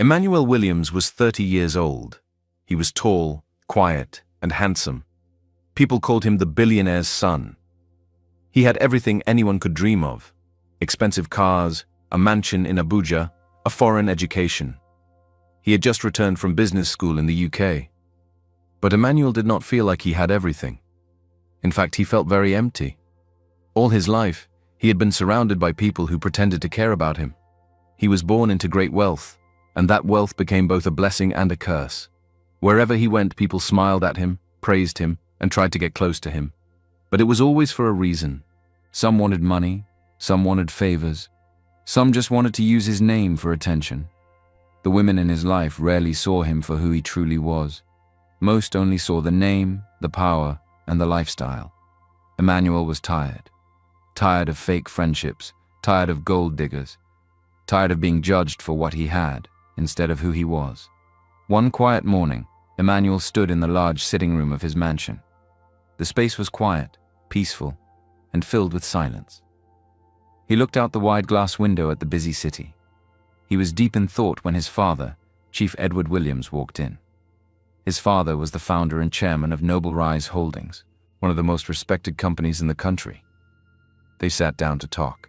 Emmanuel Williams was 30 years old. He was tall, quiet, and handsome. People called him the billionaire's son. He had everything anyone could dream of: expensive cars, a mansion in Abuja, a foreign education. He had just returned from business school in the UK. But Emmanuel did not feel like he had everything. In fact, he felt very empty. All his life, he had been surrounded by people who pretended to care about him. He was born into great wealth, and that wealth became both a blessing and a curse. Wherever he went, people smiled at him, praised him, and tried to get close to him. But it was always for a reason. Some wanted money, some wanted favors, some just wanted to use his name for attention. The women in his life rarely saw him for who he truly was. Most only saw the name, the power, and the lifestyle. Emmanuel was tired. Tired of fake friendships, tired of gold diggers, tired of being judged for what he had instead of who he was. One quiet morning, Emmanuel stood in the large sitting room of his mansion. The space was quiet, peaceful, and filled with silence. He looked out the wide glass window at the busy city. He was deep in thought when his father, Chief Edward Williams, walked in. His father was the founder and chairman of Noble Rise Holdings, one of the most respected companies in the country. They sat down to talk.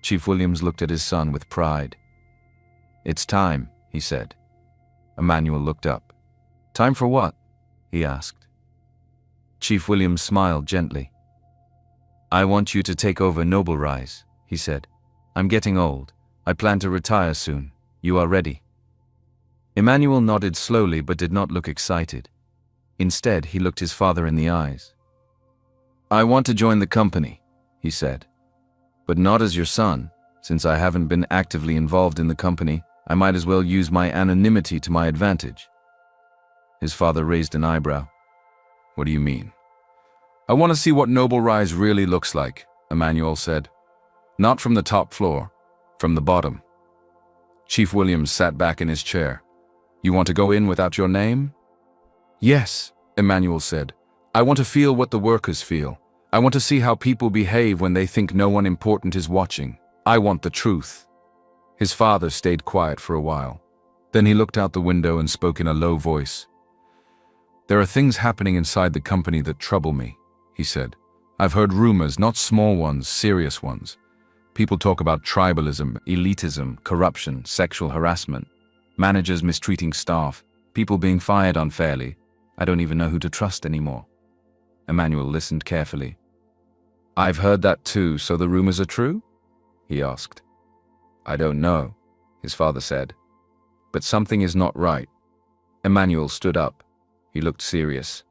Chief Williams looked at his son with pride. "It's time," he said. Emmanuel looked up. "Time for what?" he asked. Chief Williams smiled gently. "I want you to take over Noble Rise," he said. "I'm getting old. I plan to retire soon. You are ready." Emmanuel nodded slowly but did not look excited. Instead, he looked his father in the eyes. "I want to join the company," he said. "But not as your son. Since I haven't been actively involved in the company, I might as well use my anonymity to my advantage." His father raised an eyebrow. "What do you mean?" "I want to see what Noble Rise really looks like," Emmanuel said. "Not from the top floor, from the bottom." Chief Williams sat back in his chair. "You want to go in without your name?" "Yes," Emmanuel said. "I want to feel what the workers feel. I want to see how people behave when they think no one important is watching. I want the truth." His father stayed quiet for a while. Then he looked out the window and spoke in a low voice. "There are things happening inside the company that trouble me," he said. "I've heard rumors, not small ones, serious ones. People talk about tribalism, elitism, corruption, sexual harassment, managers mistreating staff, people being fired unfairly. I don't even know who to trust anymore." Emmanuel listened carefully. "I've heard that too, so the rumors are true?" he asked. "I don't know," his father said. "But something is not right." Emmanuel stood up. He looked serious.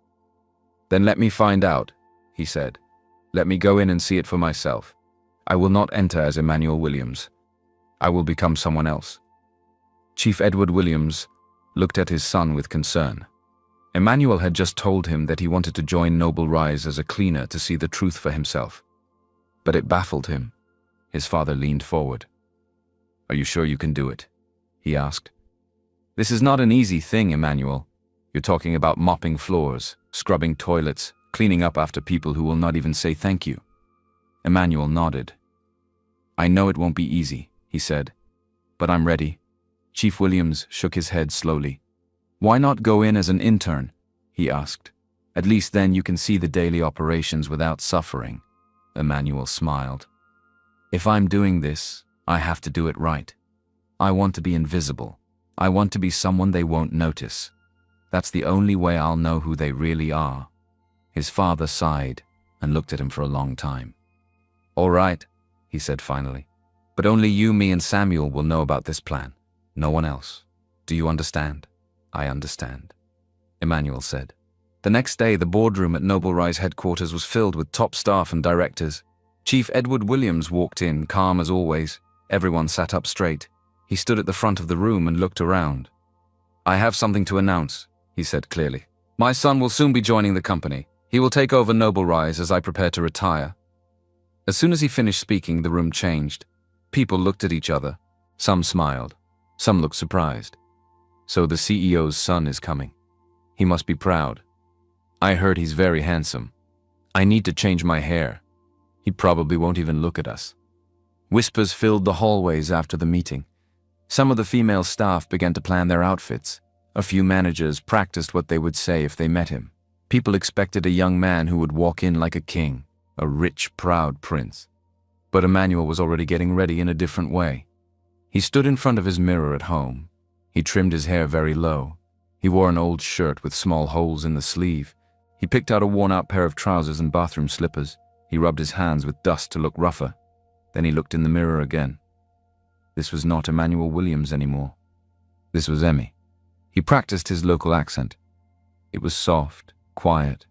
"Then let me find out," he said. "Let me go in and see it for myself. I will not enter as Emmanuel Williams. I will become someone else." Chief Edward Williams looked at his son with concern. Emmanuel had just told him that he wanted to join Noble Rise as a cleaner to see the truth for himself. But it baffled him. His father leaned forward. "Are you sure you can do it?" he asked. "This is not an easy thing, Emmanuel. You're talking about mopping floors, scrubbing toilets, cleaning up after people who will not even say thank you." Emmanuel nodded. "I know it won't be easy," he said, "but I'm ready." Chief Williams shook his head slowly. "Why not go in as an intern?" he asked. "At least then you can see the daily operations without suffering." Emmanuel smiled. "If I'm doing this, I have to do it right. I want to be invisible. I want to be someone they won't notice. That's the only way I'll know who they really are." His father sighed and looked at him for a long time. "All right," he said finally. "But only you, me, and Samuel will know about this plan. No one else. Do you understand?" "I understand," Emmanuel said. The next day, the boardroom at Noble Rise headquarters was filled with top staff and directors. Chief Edward Williams walked in, calm as always. Everyone sat up straight. He stood at the front of the room and looked around. "I have something to announce," he said clearly. "My son will soon be joining the company. He will take over Noble Rise as I prepare to retire." As soon as he finished speaking, the room changed. People looked at each other. Some smiled. Some looked surprised. "So the CEO's son is coming. He must be proud. I heard he's very handsome. I need to change my hair. He probably won't even look at us." Whispers filled the hallways after the meeting. Some of the female staff began to plan their outfits. A few managers practiced what they would say if they met him. People expected a young man who would walk in like a king, a rich, proud prince. But Emmanuel was already getting ready in a different way. He stood in front of his mirror at home. He trimmed his hair very low. He wore an old shirt with small holes in the sleeve. He picked out a worn-out pair of trousers and bathroom slippers. He rubbed his hands with dust to look rougher. Then he looked in the mirror again. This was not Emmanuel Williams anymore. This was Emmy. He practiced his local accent. It was soft, quiet,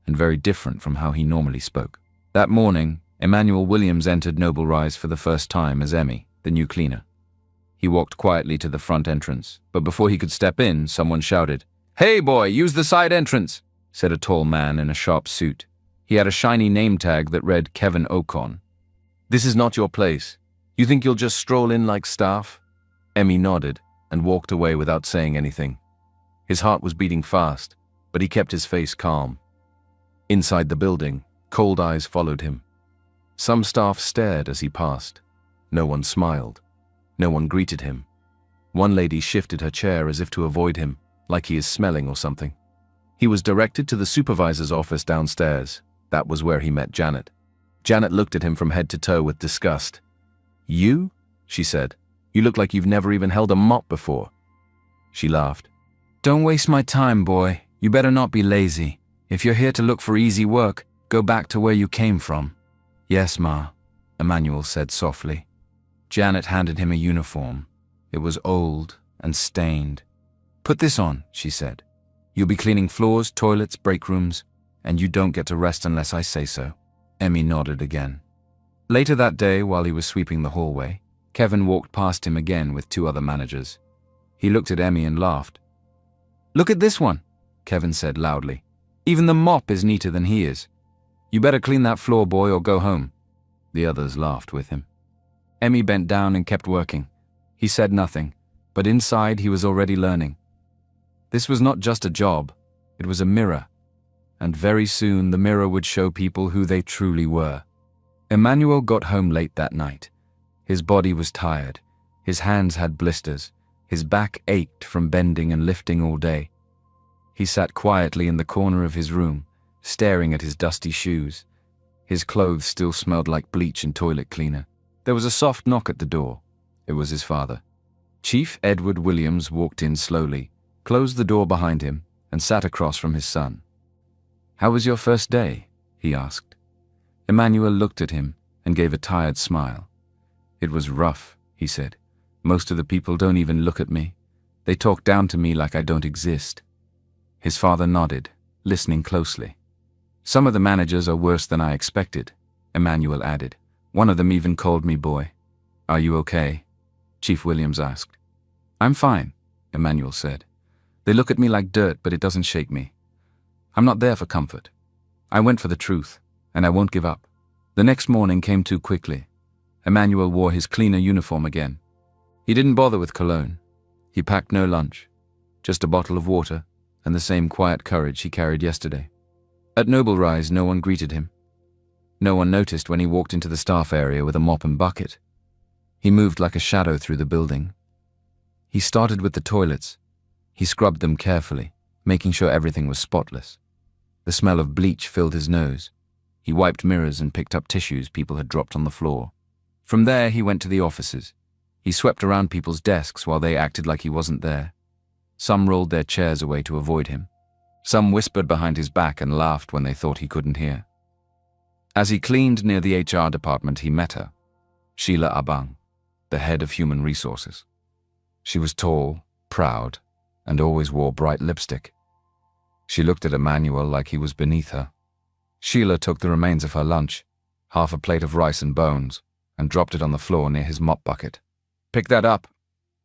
and very different from how he normally spoke. That morning, Emmanuel Williams entered Noble Rise for the first time as Emmy, the new cleaner. He walked quietly to the front entrance, but before he could step in, someone shouted, "Hey boy, use the side entrance," said a tall man in a sharp suit. He had a shiny name tag that read Kevin Ocon. "This is not your place. You think you'll just stroll in like staff?" Emmy nodded and walked away without saying anything. His heart was beating fast, but he kept his face calm. Inside the building, cold eyes followed him. Some staff stared as he passed. No one smiled. No one greeted him. One lady shifted her chair as if to avoid him, like he is smelling or something. He was directed to the supervisor's office downstairs. That was where he met Janet. Janet looked at him from head to toe with disgust. "You?" she said. "You look like you've never even held a mop before." She laughed. "Don't waste my time, boy. You better not be lazy. If you're here to look for easy work, go back to where you came from." "Yes, Ma," Emmanuel said softly. Janet handed him a uniform. It was old and stained. "Put this on," she said. "You'll be cleaning floors, toilets, break rooms, and you don't get to rest unless I say so." Emmy nodded again. Later that day, while he was sweeping the hallway, Kevin walked past him again with two other managers. He looked at Emmy and laughed. "Look at this one," Kevin said loudly. "Even the mop is neater than he is. You better clean that floor, boy, or go home." The others laughed with him. Emmy bent down and kept working. He said nothing, but inside he was already learning. This was not just a job, it was a mirror. And very soon the mirror would show people who they truly were. Emmanuel got home late that night. His body was tired. His hands had blisters. His back ached from bending and lifting all day. He sat quietly in the corner of his room, staring at his dusty shoes. His clothes still smelled like bleach and toilet cleaner. There was a soft knock at the door. It was his father. Chief Edward Williams walked in slowly, closed the door behind him, and sat across from his son. "How was your first day?" he asked. Emmanuel looked at him and gave a tired smile. "It was rough," he said. "Most of the people don't even look at me. They talk down to me like I don't exist." His father nodded, listening closely. "Some of the managers are worse than I expected," Emmanuel added. "One of them even called me boy." "Are you okay?" Chief Williams asked. "I'm fine," Emmanuel said. "They look at me like dirt, but it doesn't shake me. I'm not there for comfort. I went for the truth, and I won't give up." The next morning came too quickly. Emmanuel wore his cleaner uniform again. He didn't bother with cologne. He packed no lunch, just a bottle of water and the same quiet courage he carried yesterday. At Noble Rise, no one greeted him. No one noticed when he walked into the staff area with a mop and bucket. He moved like a shadow through the building. He started with the toilets. He scrubbed them carefully, making sure everything was spotless. The smell of bleach filled his nose. He wiped mirrors and picked up tissues people had dropped on the floor. From there, he went to the offices. He swept around people's desks while they acted like he wasn't there. Some rolled their chairs away to avoid him. Some whispered behind his back and laughed when they thought he couldn't hear. As he cleaned near the HR department, he met her, Sheila Abang, the head of human resources. She was tall, proud, and always wore bright lipstick. She looked at Emmanuel like he was beneath her. Sheila took the remains of her lunch, half a plate of rice and bones, and dropped it on the floor near his mop bucket. "Pick that up,"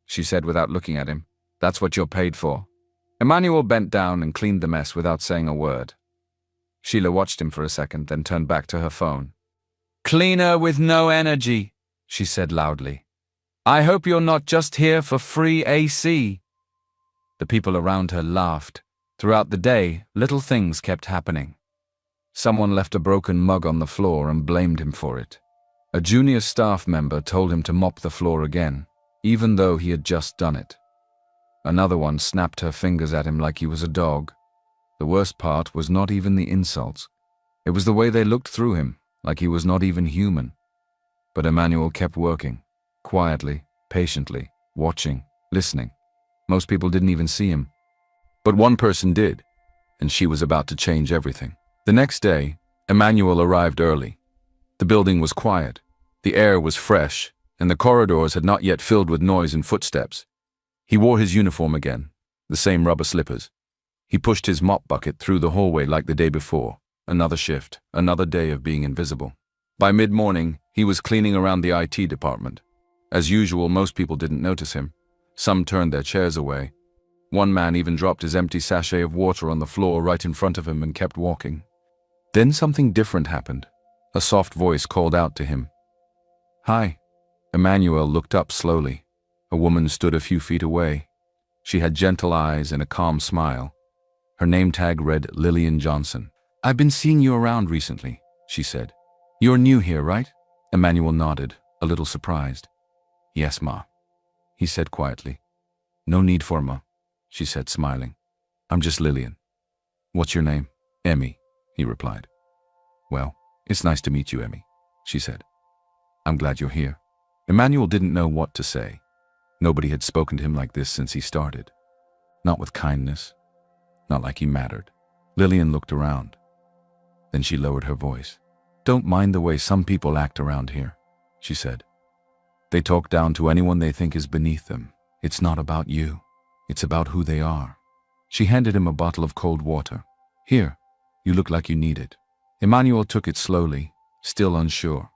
she said without looking at him. "That's what you're paid for." Emmanuel bent down and cleaned the mess without saying a word. Sheila watched him for a second, then turned back to her phone. "Cleaner with no energy," she said loudly. "I hope you're not just here for free AC." The people around her laughed. Throughout the day, little things kept happening. Someone left a broken mug on the floor and blamed him for it. A junior staff member told him to mop the floor again, even though he had just done it. Another one snapped her fingers at him like he was a dog. The worst part was not even the insults. It was the way they looked through him, like he was not even human. But Emmanuel kept working, quietly, patiently, watching, listening. Most people didn't even see him. But one person did, and she was about to change everything. The next day, Emmanuel arrived early. The building was quiet, the air was fresh, and the corridors had not yet filled with noise and footsteps. He wore his uniform again, the same rubber slippers. He pushed his mop bucket through the hallway like the day before. Another shift, another day of being invisible. By mid-morning, he was cleaning around the IT department. As usual, most people didn't notice him. Some turned their chairs away. One man even dropped his empty sachet of water on the floor right in front of him and kept walking. Then something different happened. A soft voice called out to him. "Hi." Emmanuel looked up slowly. A woman stood a few feet away. She had gentle eyes and a calm smile. Her name tag read Lillian Johnson. "I've been seeing you around recently," she said. "You're new here, right?" Emmanuel nodded, a little surprised. "Yes, Ma," he said quietly. "No need for Ma," she said, smiling. "I'm just Lillian." "What's your name?" "Emmy," he replied. "Well, it's nice to meet you, Emmy," she said. "I'm glad you're here." Emmanuel didn't know what to say. Nobody had spoken to him like this since he started. Not with kindness. Not like he mattered. Lillian looked around. Then she lowered her voice. "Don't mind the way some people act around here," she said. "They talk down to anyone they think is beneath them. It's not about you. It's about who they are." She handed him a bottle of cold water. "Here, you look like you need it." Emmanuel took it slowly, still unsure.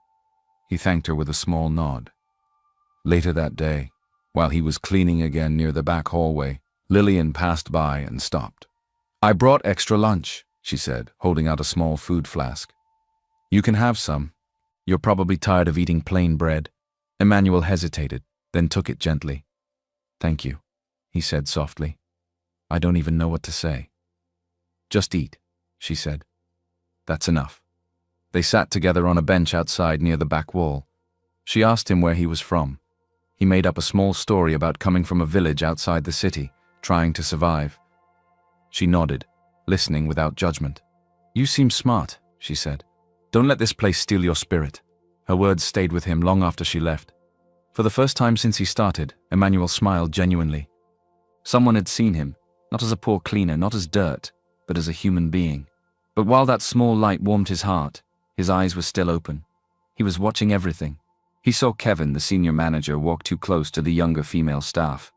He thanked her with a small nod. Later that day, while he was cleaning again near the back hallway, Lillian passed by and stopped. "I brought extra lunch," she said, holding out a small food flask. "You can have some. You're probably tired of eating plain bread." Emmanuel hesitated, then took it gently. "Thank you," he said softly. "I don't even know what to say." "Just eat," she said. "That's enough." They sat together on a bench outside near the back wall. She asked him where he was from. He made up a small story about coming from a village outside the city, trying to survive. She nodded, listening without judgment. "You seem smart," she said. "Don't let this place steal your spirit." Her words stayed with him long after she left. For the first time since he started, Emmanuel smiled genuinely. Someone had seen him, not as a poor cleaner, not as dirt, but as a human being. But while that small light warmed his heart, his eyes were still open. He was watching everything. He saw Kevin, the senior manager, walk too close to the younger female staff.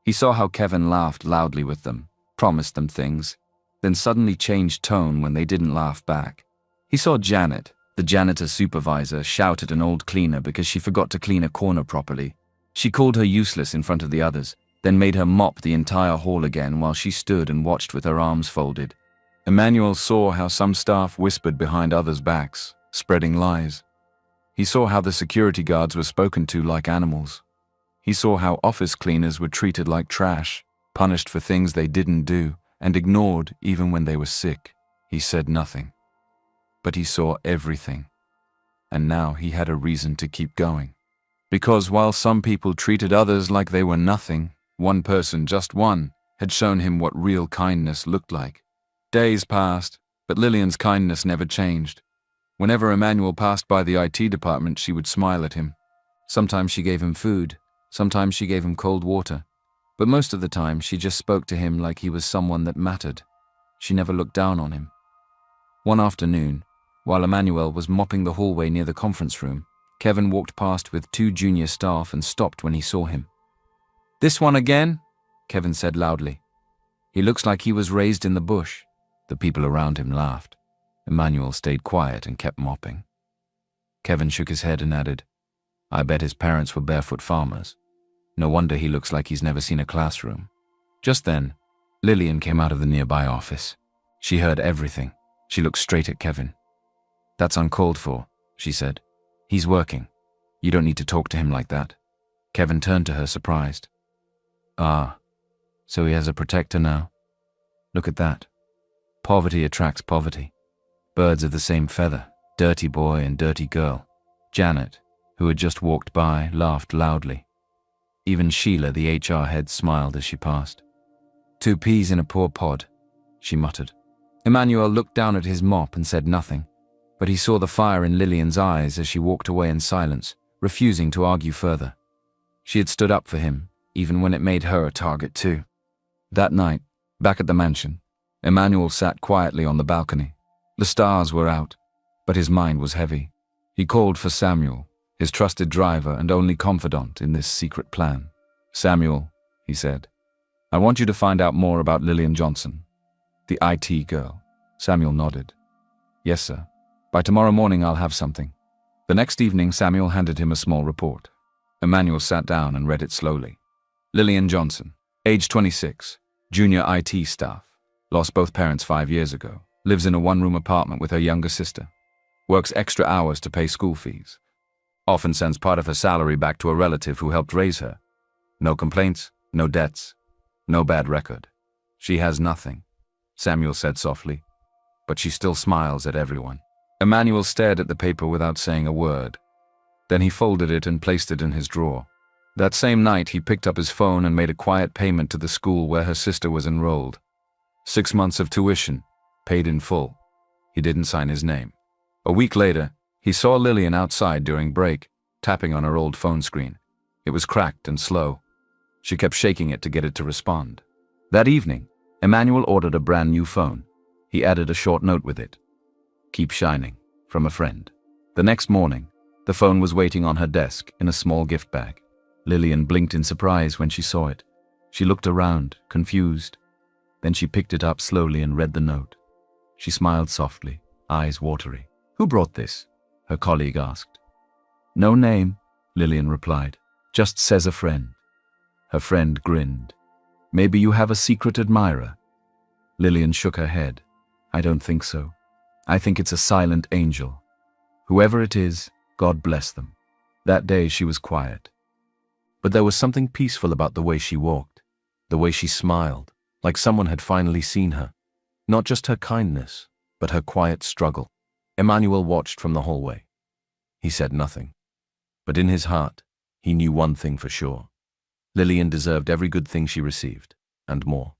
He saw how Kevin laughed loudly with them, promised them things, then suddenly changed tone when they didn't laugh back. He saw Janet, the janitor supervisor, shout at an old cleaner because she forgot to clean a corner properly. She called her useless in front of the others, then made her mop the entire hall again while she stood and watched with her arms folded. Emmanuel saw how some staff whispered behind others' backs, spreading lies. He saw how the security guards were spoken to like animals. He saw how office cleaners were treated like trash, punished for things they didn't do, and ignored even when they were sick. He said nothing. But he saw everything. And now he had a reason to keep going. Because while some people treated others like they were nothing, one person, just one, had shown him what real kindness looked like. Days passed, but Lillian's kindness never changed. Whenever Emmanuel passed by the IT department, she would smile at him. Sometimes she gave him food, sometimes she gave him cold water, but most of the time she just spoke to him like he was someone that mattered. She never looked down on him. One afternoon, while Emmanuel was mopping the hallway near the conference room, Kevin walked past with 2 junior staff and stopped when he saw him. "This one again?" Kevin said loudly. "He looks like he was raised in the bush." The people around him laughed. Emmanuel stayed quiet and kept mopping. Kevin shook his head and added, "I bet his parents were barefoot farmers. No wonder he looks like he's never seen a classroom." Just then, Lillian came out of the nearby office. She heard everything. She looked straight at Kevin. "That's uncalled for," she said. "He's working. You don't need to talk to him like that." Kevin turned to her, surprised. "Ah, so he has a protector now. Look at that. Poverty attracts poverty. Birds of the same feather, dirty boy and dirty girl." Janet, who had just walked by, laughed loudly. Even Sheila, the HR head, smiled as she passed. 2 peas in a poor pod, she muttered. Emmanuel looked down at his mop and said nothing, but he saw the fire in Lillian's eyes as she walked away in silence, refusing to argue further. She had stood up for him, even when it made her a target too. That night, back at the mansion, Emmanuel sat quietly on the balcony. The stars were out, but his mind was heavy. He called for Samuel, his trusted driver and only confidant in this secret plan. "Samuel," he said, "I want you to find out more about Lillian Johnson, the IT girl." Samuel nodded. "Yes, sir. By tomorrow morning I'll have something." The next evening, Samuel handed him a small report. Emmanuel sat down and read it slowly. Lillian Johnson, age 26, junior IT staff, lost both parents 5 years ago, lives in a one-room apartment with her younger sister, works extra hours to pay school fees, often sends part of her salary back to a relative who helped raise her. No complaints, no debts, no bad record. She has nothing, Samuel said softly, but she still smiles at everyone. Emmanuel stared at the paper without saying a word. Then he folded it and placed it in his drawer. That same night, he picked up his phone and made a quiet payment to the school where her sister was enrolled. 6 months of tuition, paid in full. He didn't sign his name. A week later, he saw Lillian outside during break, tapping on her old phone screen. It was cracked and slow. She kept shaking it to get it to respond. That evening, Emmanuel ordered a brand new phone. He added a short note with it. "Keep shining," from a friend. The next morning, the phone was waiting on her desk in a small gift bag. Lillian blinked in surprise when she saw it. She looked around, confused. Then she picked it up slowly and read the note. She smiled softly, eyes watery. "Who brought this?" her colleague asked. "No name," Lillian replied. "Just says a friend." Her friend grinned. "Maybe you have a secret admirer?" Lillian shook her head. "I don't think so. I think it's a silent angel. Whoever it is, God bless them." That day she was quiet. But there was something peaceful about the way she walked, the way she smiled, like someone had finally seen her. Not just her kindness, but her quiet struggle. Emmanuel watched from the hallway. He said nothing. But in his heart, he knew one thing for sure. Lillian deserved every good thing she received, and more.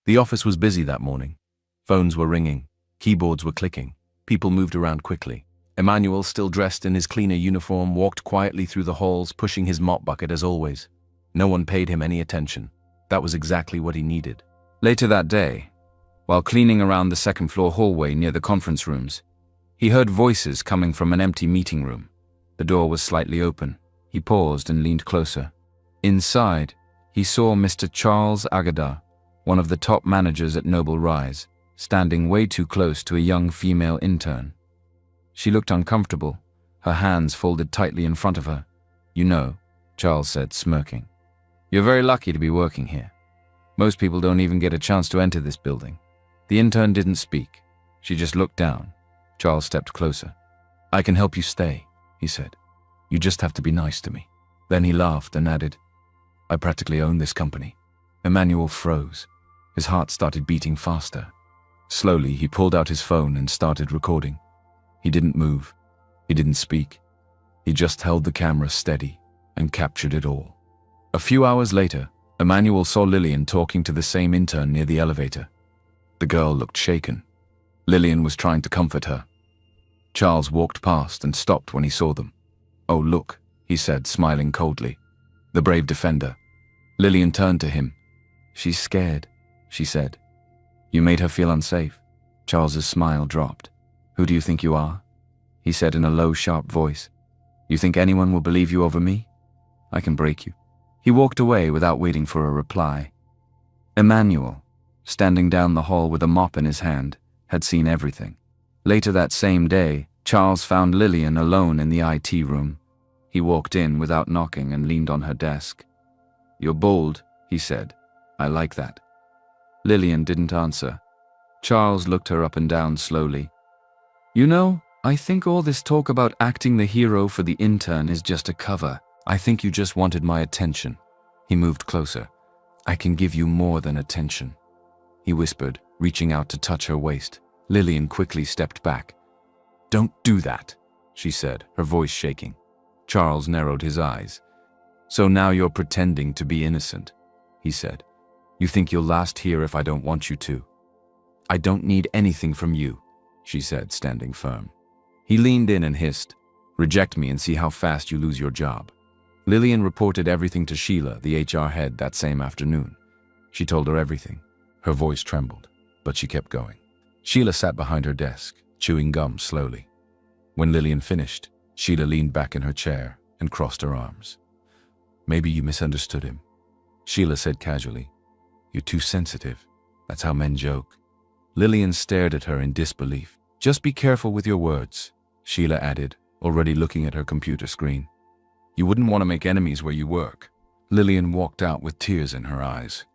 The office was busy that morning. Phones were ringing, keyboards were clicking, people moved around quickly. Emmanuel, still dressed in his cleaner uniform, walked quietly through the halls, pushing his mop bucket as always. No one paid him any attention. That was exactly what he needed. Later that day, while cleaning around the second-floor hallway near the conference rooms, he heard voices coming from an empty meeting room. The door was slightly open. He paused and leaned closer. Inside, he saw Mr. Charles Agadar, one of the top managers at Noble Rise, standing way too close to a young female intern. She looked uncomfortable, her hands folded tightly in front of her. "You know," Charles said, smirking, "you're very lucky to be working here. Most people don't even get a chance to enter this building." The intern didn't speak. She just looked down. Charles stepped closer. "I can help you stay," he said. "You just have to be nice to me." Then he laughed and added, "I practically own this company." Emmanuel froze. His heart started beating faster. Slowly, he pulled out his phone and started recording. He didn't move. He didn't speak. He just held the camera steady and captured it all. A few hours later, Emmanuel saw Lillian talking to the same intern near the elevator. The girl looked shaken. Lillian was trying to comfort her. Charles walked past and stopped when he saw them. "Oh, look," he said, smiling coldly. "The brave defender." Lillian turned to him. "She's scared," she said. "You made her feel unsafe." Charles's smile dropped. "Who do you think you are?" he said in a low, sharp voice. "You think anyone will believe you over me? I can break you." He walked away without waiting for a reply. Emmanuel, standing down the hall with a mop in his hand, had seen everything. Later that same day, Charles found Lillian alone in the IT room. He walked in without knocking and leaned on her desk. "You're bold," he said. "I like that." Lillian didn't answer. Charles looked her up and down slowly. "You know, I think all this talk about acting the hero for the intern is just a cover. I think you just wanted my attention." He moved closer. "I can give you more than attention," he whispered, reaching out to touch her waist. Lillian quickly stepped back. "Don't do that," she said, her voice shaking. Charles narrowed his eyes. "So now you're pretending to be innocent," he said. "You think you'll last here if I don't want you to." "I don't need anything from you," she said, standing firm. He leaned in and hissed, "Reject me and see how fast you lose your job." Lillian reported everything to Sheila, the HR head, that same afternoon. She told her everything. Her voice trembled, but she kept going. Sheila sat behind her desk, chewing gum slowly. When Lillian finished, Sheila leaned back in her chair and crossed her arms. "Maybe you misunderstood him," Sheila said casually. "You're too sensitive. That's how men joke." Lillian stared at her in disbelief. "Just be careful with your words," Sheila added, already looking at her computer screen. "You wouldn't want to make enemies where you work." Lillian walked out with tears in her eyes.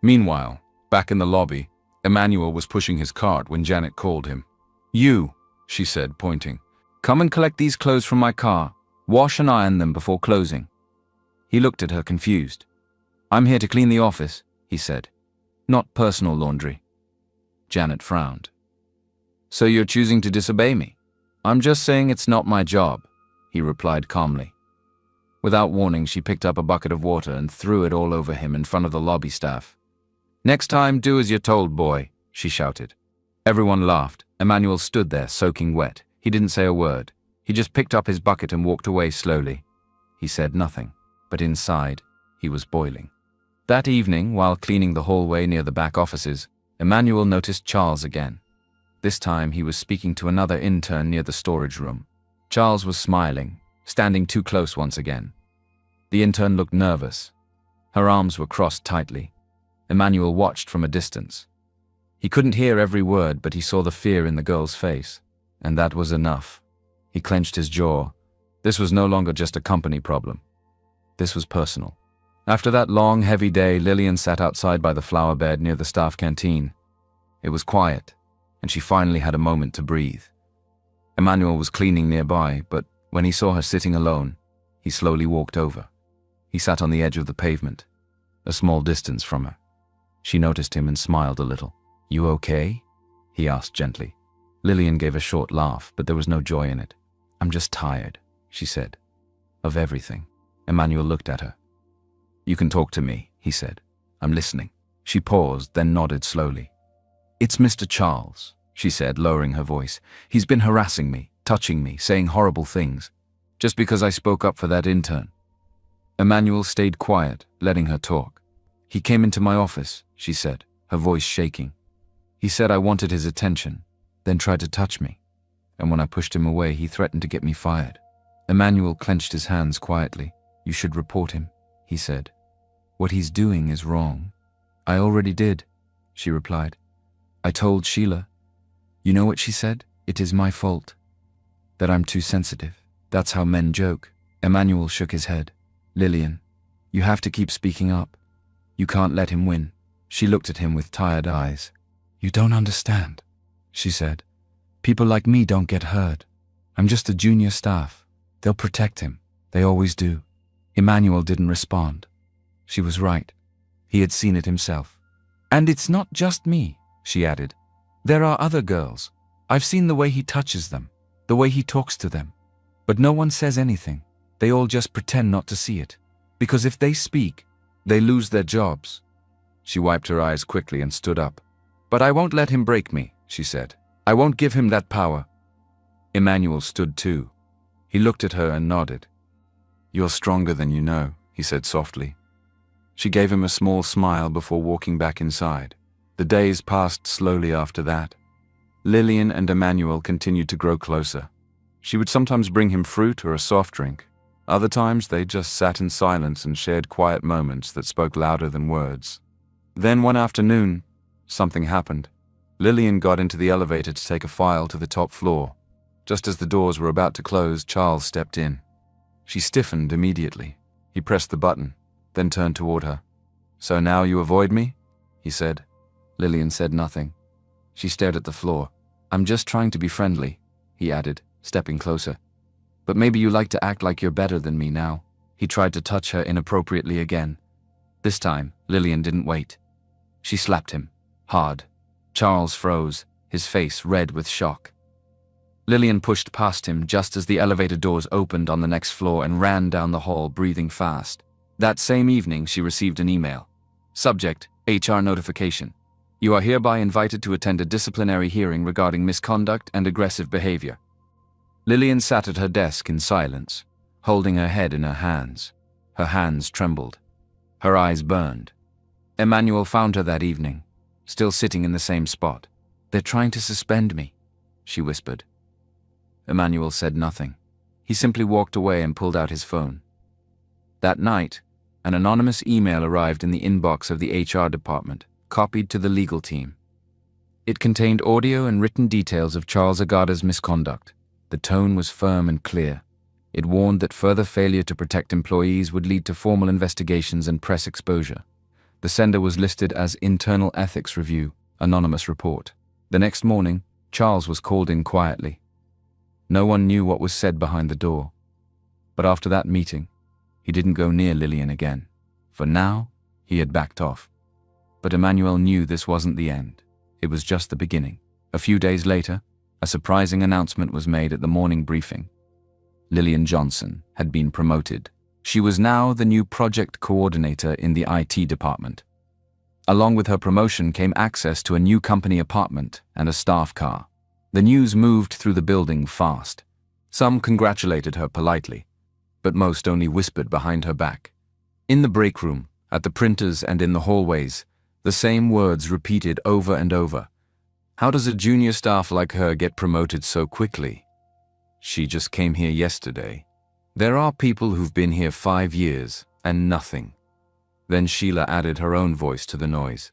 Meanwhile, back in the lobby, Emmanuel was pushing his cart when Janet called him. "You," she said, pointing. "Come and collect these clothes from my car. Wash and iron them before closing." He looked at her confused. "I'm here to clean the office," he said. "Not personal laundry." Janet frowned. "So you're choosing to disobey me?" "I'm just saying it's not my job," he replied calmly. Without warning, she picked up a bucket of water and threw it all over him in front of the lobby staff. "Next time, do as you're told, boy," she shouted. Everyone laughed. Emmanuel stood there, soaking wet. He didn't say a word. He just picked up his bucket and walked away slowly. He said nothing, but inside, he was boiling. That evening, while cleaning the hallway near the back offices, Emmanuel noticed Charles again. This time, he was speaking to another intern near the storage room. Charles was smiling, standing too close once again. The intern looked nervous. Her arms were crossed tightly. Emmanuel watched from a distance. He couldn't hear every word, but he saw the fear in the girl's face, and that was enough. He clenched his jaw. This was no longer just a company problem. This was personal. After that long, heavy day, Lillian sat outside by the flower bed near the staff canteen. It was quiet, and she finally had a moment to breathe. Emmanuel was cleaning nearby, but when he saw her sitting alone, he slowly walked over. He sat on the edge of the pavement, a small distance from her. She noticed him and smiled a little. "You okay?" he asked gently. Lillian gave a short laugh, but there was no joy in it. "I'm just tired," she said. "Of everything." Emmanuel looked at her. "You can talk to me," he said. "I'm listening." She paused, then nodded slowly. "It's Mr. Charles," she said, lowering her voice. "He's been harassing me, touching me, saying horrible things, just because I spoke up for that intern." Emmanuel stayed quiet, letting her talk. "He came into my office," she said, her voice shaking. "He said I wanted his attention, then tried to touch me. And when I pushed him away, he threatened to get me fired." Emmanuel clenched his hands quietly. "You should report him," he said. "What he's doing is wrong." "I already did," she replied. "I told Sheila." "You know what she said? It is my fault. That I'm too sensitive. That's how men joke." Emmanuel shook his head. "Lillian, you have to keep speaking up. You can't let him win." She looked at him with tired eyes. "You don't understand," she said. "People like me don't get hurt. I'm just a junior staff. They'll protect him. They always do." Emmanuel didn't respond. She was right. He had seen it himself. "And it's not just me," she added. "There are other girls. I've seen the way he touches them, the way he talks to them. But no one says anything. They all just pretend not to see it. Because if they speak, they lose their jobs." She wiped her eyes quickly and stood up. "But I won't let him break me," she said. "I won't give him that power." Emmanuel stood too. He looked at her and nodded. "You're stronger than you know," he said softly. She gave him a small smile before walking back inside. The days passed slowly after that. Lillian and Emmanuel continued to grow closer. She would sometimes bring him fruit or a soft drink. Other times they just sat in silence and shared quiet moments that spoke louder than words. Then one afternoon, something happened. Lillian got into the elevator to take a file to the top floor. Just as the doors were about to close, Charles stepped in. She stiffened immediately. He pressed the button, then turned toward her. "So now you avoid me?" he said. Lillian said nothing. She stared at the floor. "I'm just trying to be friendly," he added, stepping closer. "But maybe you like to act like you're better than me now." He tried to touch her inappropriately again. This time, Lillian didn't wait. She slapped him, hard. Charles froze, his face red with shock. Lillian pushed past him just as the elevator doors opened on the next floor and ran down the hall, breathing fast. That same evening, she received an email. Subject, HR notification. You are hereby invited to attend a disciplinary hearing regarding misconduct and aggressive behavior. Lillian sat at her desk in silence, holding her head in her hands. Her hands trembled. Her eyes burned. Emmanuel found her that evening, still sitting in the same spot. They're trying to suspend me, she whispered. Emmanuel said nothing. He simply walked away and pulled out his phone. That night, an anonymous email arrived in the inbox of the HR department, copied to the legal team. It contained audio and written details of Charles Agada's misconduct. The tone was firm and clear. It warned that further failure to protect employees would lead to formal investigations and press exposure. The sender was listed as Internal Ethics Review, Anonymous Report. The next morning, Charles was called in quietly. No one knew what was said behind the door. But after that meeting, he didn't go near Lillian again. For now, he had backed off. But Emmanuel knew this wasn't the end. It was just the beginning. A few days later, a surprising announcement was made at the morning briefing. Lillian Johnson had been promoted. She was now the new project coordinator in the IT department. Along with her promotion came access to a new company apartment and a staff car. The news moved through the building fast. Some congratulated her politely, but most only whispered behind her back. In the break room, at the printers and in the hallways, the same words repeated over and over. How does a junior staff like her get promoted so quickly? She just came here yesterday. There are people who've been here 5 years and nothing. Then Sheila added her own voice to the noise.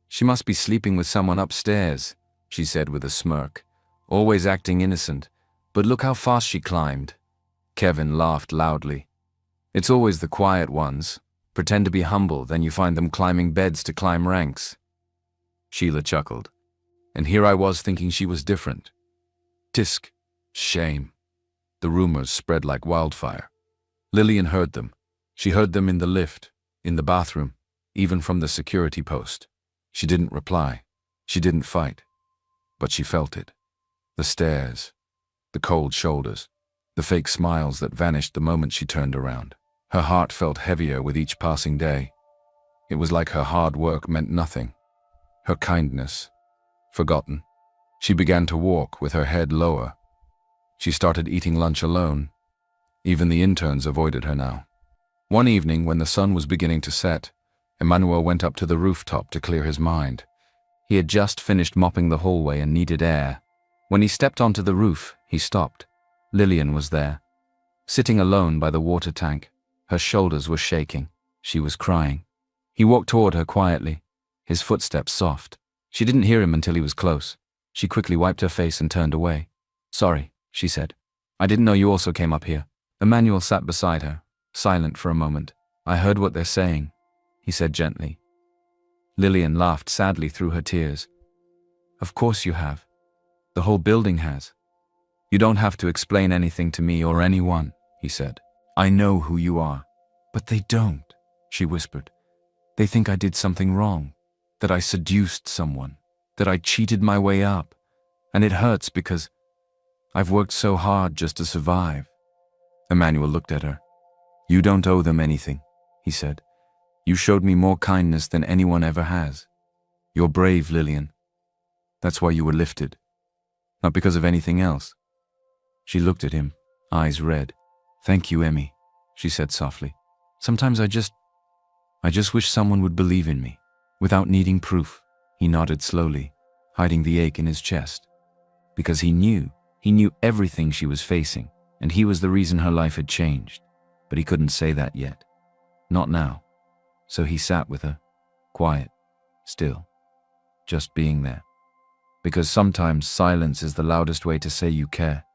She must be sleeping with someone upstairs, she said with a smirk, always acting innocent, but look how fast she climbed. Kevin laughed loudly. It's always the quiet ones. Pretend to be humble, then you find them climbing beds to climb ranks. Sheila chuckled. And here I was thinking she was different. Tisk. Shame. The rumors spread like wildfire. Lillian heard them. She heard them in the lift, in the bathroom, even from the security post. She didn't reply. She didn't fight. But she felt it. The stares, the cold shoulders, the fake smiles that vanished the moment she turned around. Her heart felt heavier with each passing day. It was like her hard work meant nothing. Her kindness, forgotten. She began to walk with her head lower. She started eating lunch alone. Even the interns avoided her now. One evening, when the sun was beginning to set, Emmanuel went up to the rooftop to clear his mind. He had just finished mopping the hallway and needed air. When he stepped onto the roof, he stopped. Lillian was there, sitting alone by the water tank. Her shoulders were shaking. She was crying. He walked toward her quietly, his footsteps soft. She didn't hear him until he was close. She quickly wiped her face and turned away. Sorry, she said. I didn't know you also came up here. Emmanuel sat beside her, silent for a moment. I heard what they're saying, he said gently. Lillian laughed sadly through her tears. Of course you have. The whole building has. You don't have to explain anything to me or anyone, he said. I know who you are. But they don't, she whispered. They think I did something wrong, that I seduced someone, that I cheated my way up. And it hurts because I've worked so hard just to survive. Emmanuel looked at her. You don't owe them anything, he said. You showed me more kindness than anyone ever has. You're brave, Lillian. That's why you were lifted. Not because of anything else. She looked at him, eyes red. Thank you, Emmy, she said softly. Sometimes I just wish someone would believe in me, without needing proof. He nodded slowly, hiding the ache in his chest. Because he knew everything she was facing, and he was the reason her life had changed. But he couldn't say that yet. Not now. So he sat with her, quiet, still, just being there. Because sometimes silence is the loudest way to say you care.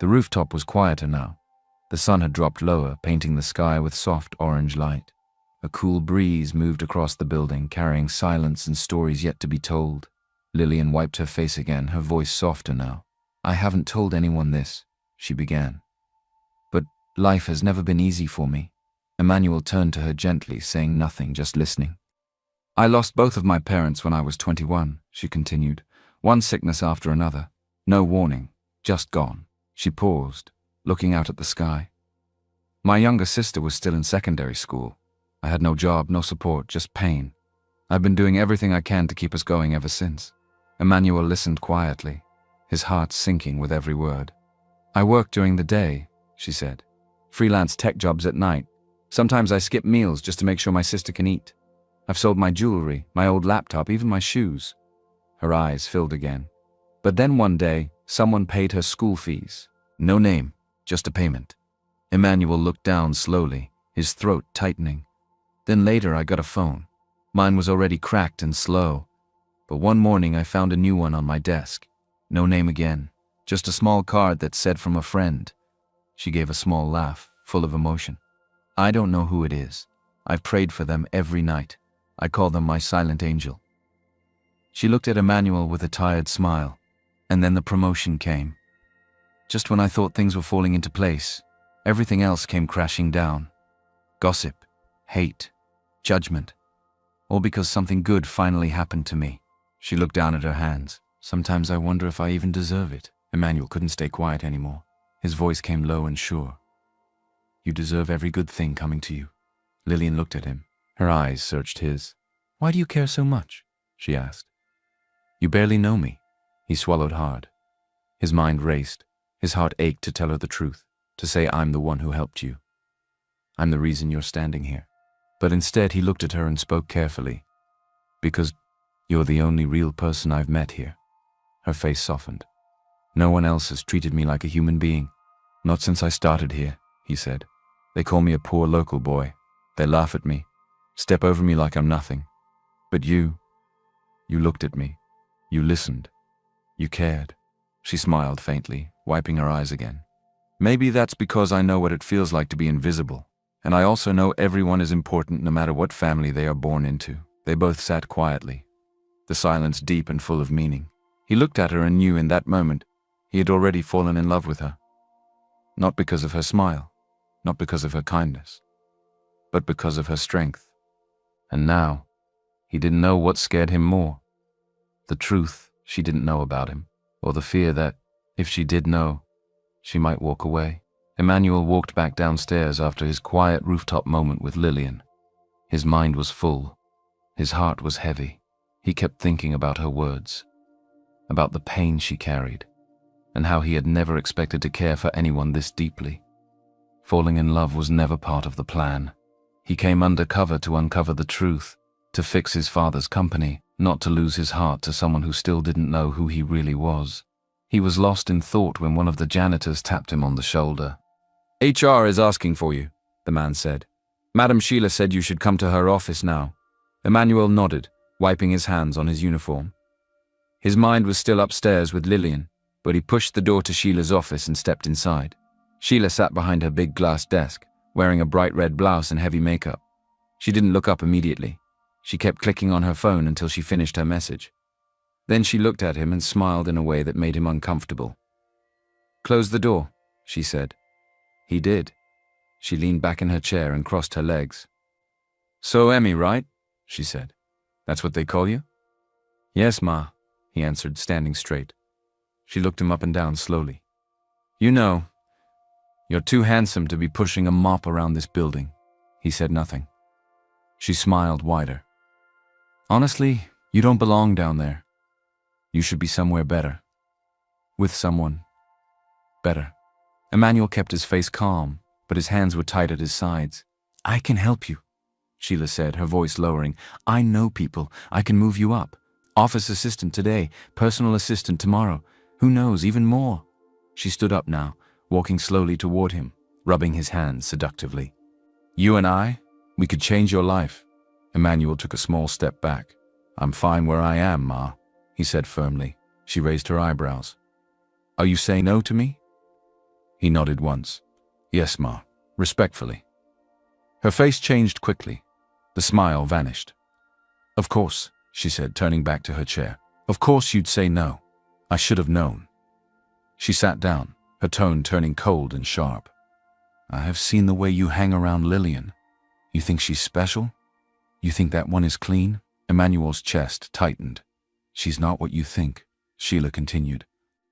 The rooftop was quieter now. The sun had dropped lower, painting the sky with soft orange light. A cool breeze moved across the building, carrying silence and stories yet to be told. Lillian wiped her face again, her voice softer now. I haven't told anyone this, she began. But life has never been easy for me. Emmanuel turned to her gently, saying nothing, just listening. I lost both of my parents when I was 21, she continued. One sickness after another. No warning, just gone. She paused, looking out at the sky. My younger sister was still in secondary school. I had no job, no support, just pain. I've been doing everything I can to keep us going ever since. Emmanuel listened quietly, his heart sinking with every word. I work during the day, she said. Freelance tech jobs at night. Sometimes I skip meals just to make sure my sister can eat. I've sold my jewelry, my old laptop, even my shoes. Her eyes filled again. But then one day, someone paid her school fees. No name, just a payment. Emmanuel looked down slowly, his throat tightening. Then later I got a phone. Mine was already cracked and slow. But one morning I found a new one on my desk. No name again, just a small card that said from a friend. She gave a small laugh, full of emotion. I don't know who it is. I've prayed for them every night. I call them my silent angel. She looked at Emmanuel with a tired smile, and then the promotion came. Just when I thought things were falling into place, everything else came crashing down. Gossip, hate, judgment. All because something good finally happened to me. She looked down at her hands. Sometimes I wonder if I even deserve it. Emmanuel couldn't stay quiet anymore. His voice came low and sure. You deserve every good thing coming to you. Lillian looked at him. Her eyes searched his. Why do you care so much? She asked. You barely know me. He swallowed hard. His mind raced. His heart ached to tell her the truth, to say I'm the one who helped you. I'm the reason you're standing here. But instead he looked at her and spoke carefully. Because you're the only real person I've met here. Her face softened. No one else has treated me like a human being. Not since I started here, he said. They call me a poor local boy. They laugh at me, step over me like I'm nothing. But you looked at me. You listened. You cared. She smiled faintly, wiping her eyes again. Maybe that's because I know what it feels like to be invisible. And I also know everyone is important no matter what family they are born into. They both sat quietly, the silence deep and full of meaning. He looked at her and knew in that moment he had already fallen in love with her. Not because of her smile, not because of her kindness, but because of her strength. And now, he didn't know what scared him more. The truth she didn't know about him, or the fear that, if she did know, she might walk away. Emmanuel walked back downstairs after his quiet rooftop moment with Lillian. His mind was full. His heart was heavy. He kept thinking about her words, about the pain she carried, and how he had never expected to care for anyone this deeply. Falling in love was never part of the plan. He came undercover to uncover the truth, to fix his father's company, not to lose his heart to someone who still didn't know who he really was. He was lost in thought when one of the janitors tapped him on the shoulder. HR is asking for you, the man said. Madam Sheila said you should come to her office now. Emmanuel nodded, wiping his hands on his uniform. His mind was still upstairs with Lillian, but he pushed the door to Sheila's office and stepped inside. Sheila sat behind her big glass desk, wearing a bright red blouse and heavy makeup. She didn't look up immediately. She kept clicking on her phone until she finished her message. Then she looked at him and smiled in a way that made him uncomfortable. Close the door, she said. He did. She leaned back in her chair and crossed her legs. So Emmy, right? She said. That's what they call you? Yes, Ma, he answered, standing straight. She looked him up and down slowly. You know, you're too handsome to be pushing a mop around this building. He said nothing. She smiled wider. Honestly, you don't belong down there. You should be somewhere better. With someone better. Emmanuel kept his face calm, but his hands were tight at his sides. I can help you, Sheila said, her voice lowering. I know people. I can move you up. Office assistant today, personal assistant tomorrow. Who knows, even more. She stood up now, walking slowly toward him, rubbing his hands seductively. You and I, we could change your life. Emmanuel took a small step back. I'm fine where I am, Ma, he said firmly. She raised her eyebrows. Are you saying no to me? He nodded once. Yes, Ma, respectfully. Her face changed quickly. The smile vanished. Of course, she said, turning back to her chair. Of course you'd say no. I should have known. She sat down, her tone turning cold and sharp. I have seen the way you hang around Lillian. You think she's special? You think that one is clean? Emmanuel's chest tightened. She's not what you think, Sheila continued.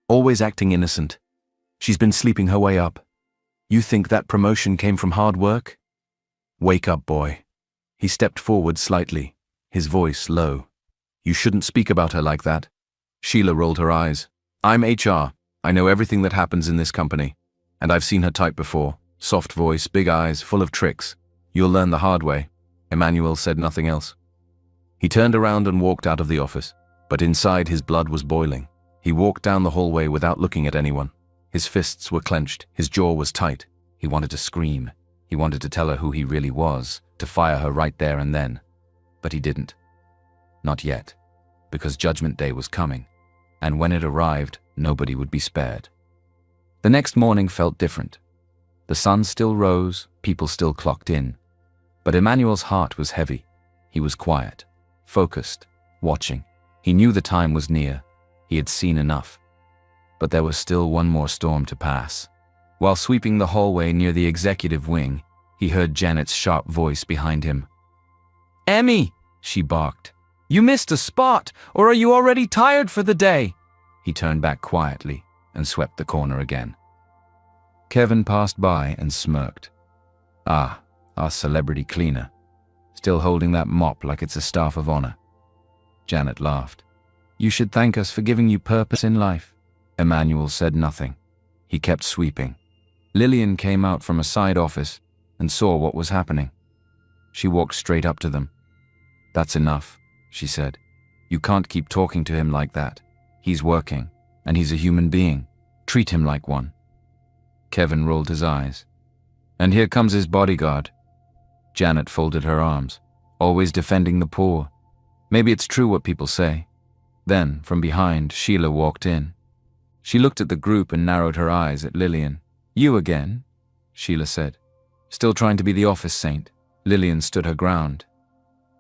Always acting innocent. She's been sleeping her way up. You think that promotion came from hard work? Wake up, boy. He stepped forward slightly, his voice low. "You shouldn't speak about her like that." Sheila rolled her eyes. "I'm HR. I know everything that happens in this company. And I've seen her type before. Soft voice, big eyes, full of tricks. You'll learn the hard way." Emmanuel said nothing else. He turned around and walked out of the office, but inside his blood was boiling. He walked down the hallway without looking at anyone. His fists were clenched, his jaw was tight. He wanted to scream. He wanted to tell her who he really was, to fire her right there and then. But he didn't. Not yet, because Judgment Day was coming, and when it arrived, nobody would be spared. The next morning felt different. The sun still rose, people still clocked in. But Emmanuel's heart was heavy. He was quiet, focused, watching. He knew the time was near. He had seen enough. But there was still one more storm to pass. While sweeping the hallway near the executive wing, he heard Janet's sharp voice behind him. "Emmy!" she barked. "You missed a spot, or are you already tired for the day?" He turned back quietly and swept the corner again. Kevin passed by and smirked. "Ah, our celebrity cleaner. Still holding that mop like it's a staff of honor." Janet laughed. "You should thank us for giving you purpose in life." Emmanuel said nothing. He kept sweeping. Lillian came out from a side office and saw what was happening. She walked straight up to them. "That's enough," she said. "You can't keep talking to him like that. He's working, and he's a human being. Treat him like one." Kevin rolled his eyes. "And here comes his bodyguard." Janet folded her arms, always defending the poor. Maybe it's true what people say. Then, from behind, Sheila walked in. She looked at the group and narrowed her eyes at Lillian. "You again?" Sheila said. Still trying to be the office saint, Lillian stood her ground.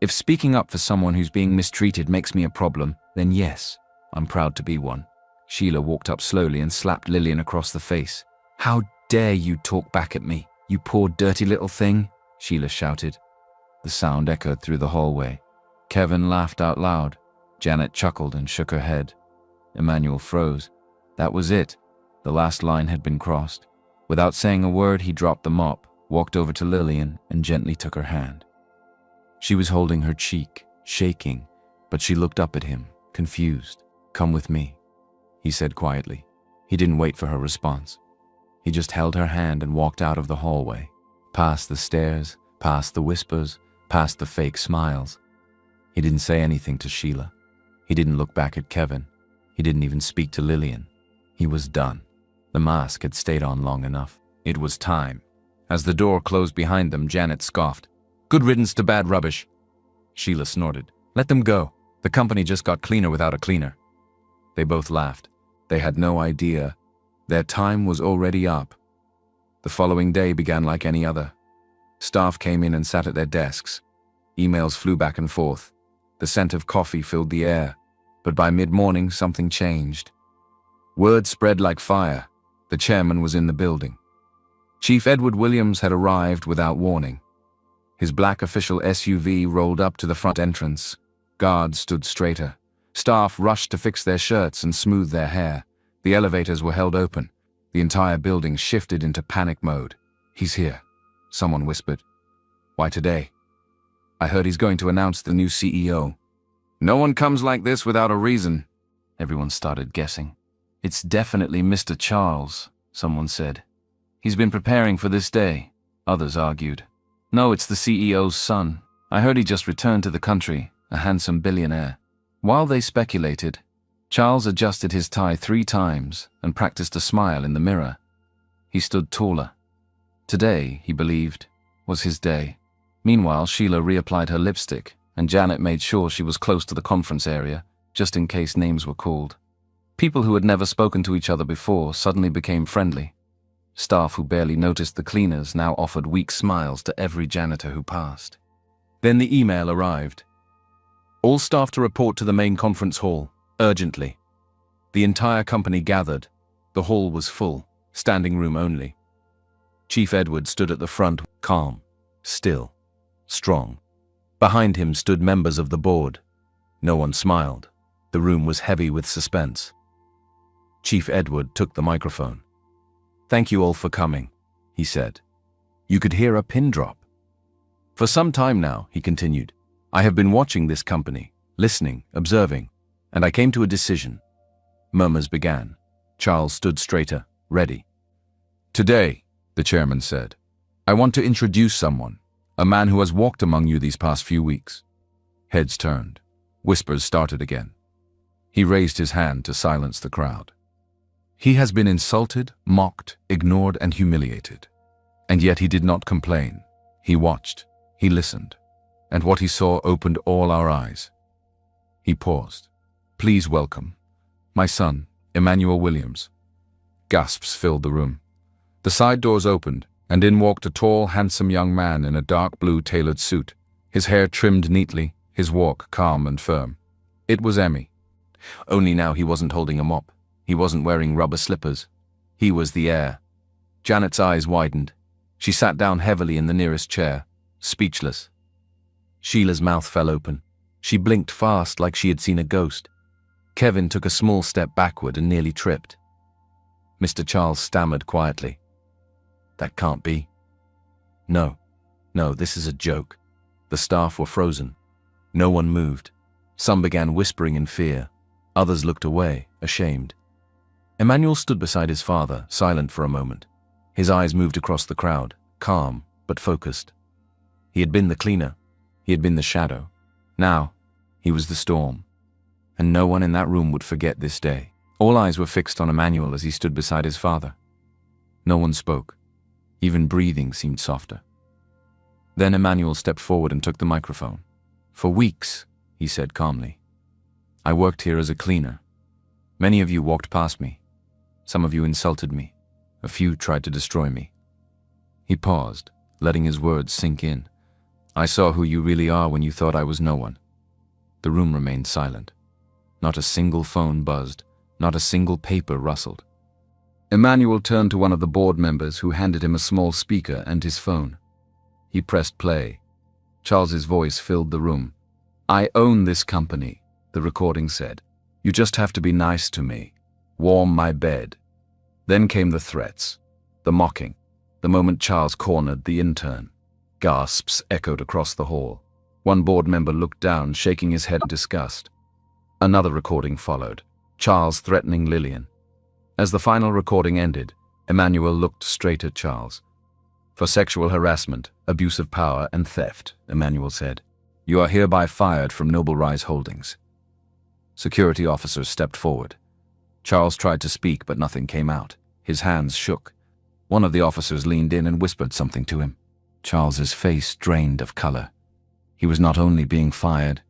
"If speaking up for someone who's being mistreated makes me a problem, then yes, I'm proud to be one." Sheila walked up slowly and slapped Lillian across the face. "How dare you talk back at me, you poor dirty little thing?" Sheila shouted. The sound echoed through the hallway. Kevin laughed out loud. Janet chuckled and shook her head. Emmanuel froze. That was it. The last line had been crossed. Without saying a word, he dropped the mop, walked over to Lillian, and gently took her hand. She was holding her cheek, shaking, but she looked up at him, confused. "Come with me," he said quietly. He didn't wait for her response. He just held her hand and walked out of the hallway, past the stairs, past the whispers, past the fake smiles. He didn't say anything to Sheila. He didn't look back at Kevin. He didn't even speak to Lillian. He was done. The mask had stayed on long enough. It was time. As the door closed behind them, Janet scoffed. "Good riddance to bad rubbish." Sheila snorted. "Let them go. The company just got cleaner without a cleaner." They both laughed. They had no idea. Their time was already up. The following day began like any other. Staff came in and sat at their desks. Emails flew back and forth. The scent of coffee filled the air. But by mid-morning, something changed. Word spread like fire. The chairman was in the building. Chief Edward Williams had arrived without warning. His black official SUV rolled up to the front entrance. Guards stood straighter. Staff rushed to fix their shirts and smooth their hair. The elevators were held open. The entire building shifted into panic mode. "He's here," someone whispered. "Why today?" "I heard he's going to announce the new CEO." "No one comes like this without a reason." Everyone started guessing. "It's definitely Mr. Charles," someone said. "He's been preparing for this day," others argued. "No, it's the CEO's son. I heard he just returned to the country, a handsome billionaire." While they speculated, Charles adjusted his tie 3 times and practiced a smile in the mirror. He stood taller. Today, he believed, was his day. Meanwhile, Sheila reapplied her lipstick, and Janet made sure she was close to the conference area, just in case names were called. People who had never spoken to each other before suddenly became friendly. Staff who barely noticed the cleaners now offered weak smiles to every janitor who passed. Then the email arrived. "All staff to report to the main conference hall, urgently." The entire company gathered. The hall was full, standing room only. Chief Edward stood at the front, calm, still, strong. Behind him stood members of the board. No one smiled. The room was heavy with suspense. Chief Edward took the microphone. "Thank you all for coming," he said. You could hear a pin drop. For some time now, he continued, I have been watching this company, listening, observing, and I came to a decision. Murmurs began. Charles stood straighter, ready. Today, the chairman said, I want to introduce someone, a man who has walked among you these past few weeks. Heads turned. Whispers started again. He raised his hand to silence the crowd. He has been insulted, mocked, ignored, and humiliated. And yet he did not complain. He watched. He listened. And what he saw opened all our eyes. He paused. Please welcome my son, Emmanuel Williams. Gasps filled the room. The side doors opened, and in walked a tall, handsome young man in a dark blue tailored suit, his hair trimmed neatly, his walk calm and firm. It was Emmy. Only now he wasn't holding a mop. He wasn't wearing rubber slippers. He was the heir. Janet's eyes widened. She sat down heavily in the nearest chair, speechless. Sheila's mouth fell open. She blinked fast like she had seen a ghost. Kevin took a small step backward and nearly tripped. Mr. Charles stammered quietly. That can't be. No, this is a joke. The staff were frozen. No one moved. Some began whispering in fear. Others looked away, ashamed. Emmanuel stood beside his father, silent for a moment. His eyes moved across the crowd, calm but focused. He had been the cleaner. He had been the shadow. Now, he was the storm. And no one in that room would forget this day. All eyes were fixed on Emmanuel as he stood beside his father. No one spoke. Even breathing seemed softer. Then Emmanuel stepped forward and took the microphone. For weeks, he said calmly, I worked here as a cleaner. Many of you walked past me. Some of you insulted me. A few tried to destroy me. He paused, letting his words sink in. I saw who you really are when you thought I was no one. The room remained silent. Not a single phone buzzed. Not a single paper rustled. Emmanuel turned to one of the board members who handed him a small speaker and his phone. He pressed play. Charles's voice filled the room. I own this company, the recording said. You just have to be nice to me. Warm my bed. Then came the threats, the mocking, the moment Charles cornered the intern. Gasps echoed across the hall. One board member looked down, shaking his head in disgust. Another recording followed, Charles threatening Lillian. As the final recording ended, Emmanuel looked straight at Charles. For sexual harassment, abuse of power, and theft, Emmanuel said, you are hereby fired from Noble Rise Holdings. Security officers stepped forward. Charles tried to speak, but nothing came out. His hands shook. One of the officers leaned in and whispered something to him. Charles's face drained of color. He was not only being fired,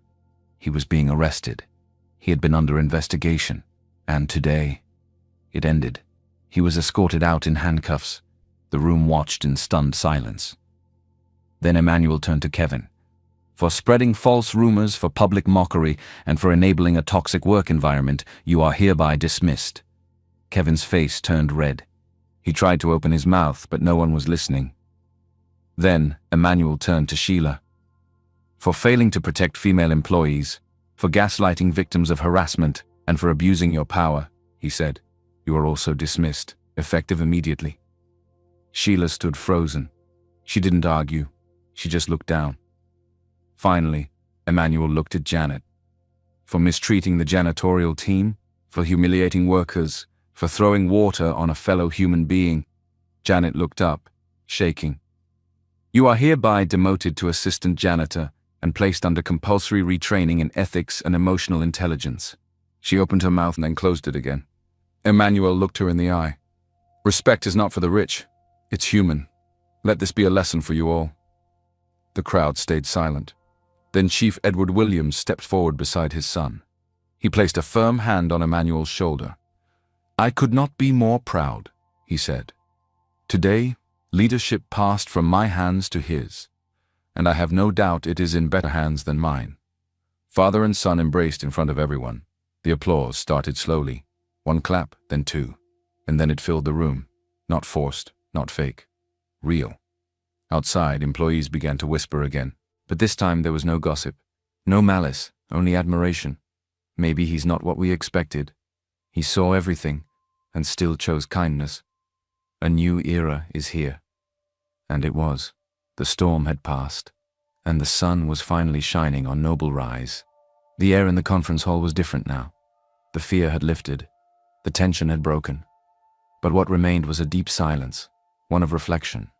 he was being arrested. He had been under investigation, and today, it ended. He was escorted out in handcuffs. The room watched in stunned silence. Then Emmanuel turned to Kevin. For spreading false rumors, for public mockery, and for enabling a toxic work environment, you are hereby dismissed. Kevin's face turned red. He tried to open his mouth, but no one was listening. Then Emmanuel turned to Sheila. For failing to protect female employees, for gaslighting victims of harassment, and for abusing your power, he said, you are also dismissed, effective immediately. Sheila stood frozen. She didn't argue. She just looked down. Finally, Emmanuel looked at Janet. For mistreating the janitorial team, for humiliating workers, for throwing water on a fellow human being, Janet looked up, shaking. You are hereby demoted to assistant janitor and placed under compulsory retraining in ethics and emotional intelligence. She opened her mouth and then closed it again. Emmanuel looked her in the eye. Respect is not for the rich. It's human. Let this be a lesson for you all. The crowd stayed silent. Then Chief Edward Williams stepped forward beside his son. He placed a firm hand on Emmanuel's shoulder. I could not be more proud, he said. Today, leadership passed from my hands to his, and I have no doubt it is in better hands than mine. Father and son embraced in front of everyone. The applause started slowly. One clap, then two, and then it filled the room. Not forced, not fake. Real. Outside, employees began to whisper again. But this time there was no gossip, no malice, only admiration. Maybe he's not what we expected. He saw everything, and still chose kindness. A new era is here. And it was. The storm had passed. And the sun was finally shining on Noble Rise. The air in the conference hall was different now. The fear had lifted. The tension had broken. But what remained was a deep silence, one of reflection,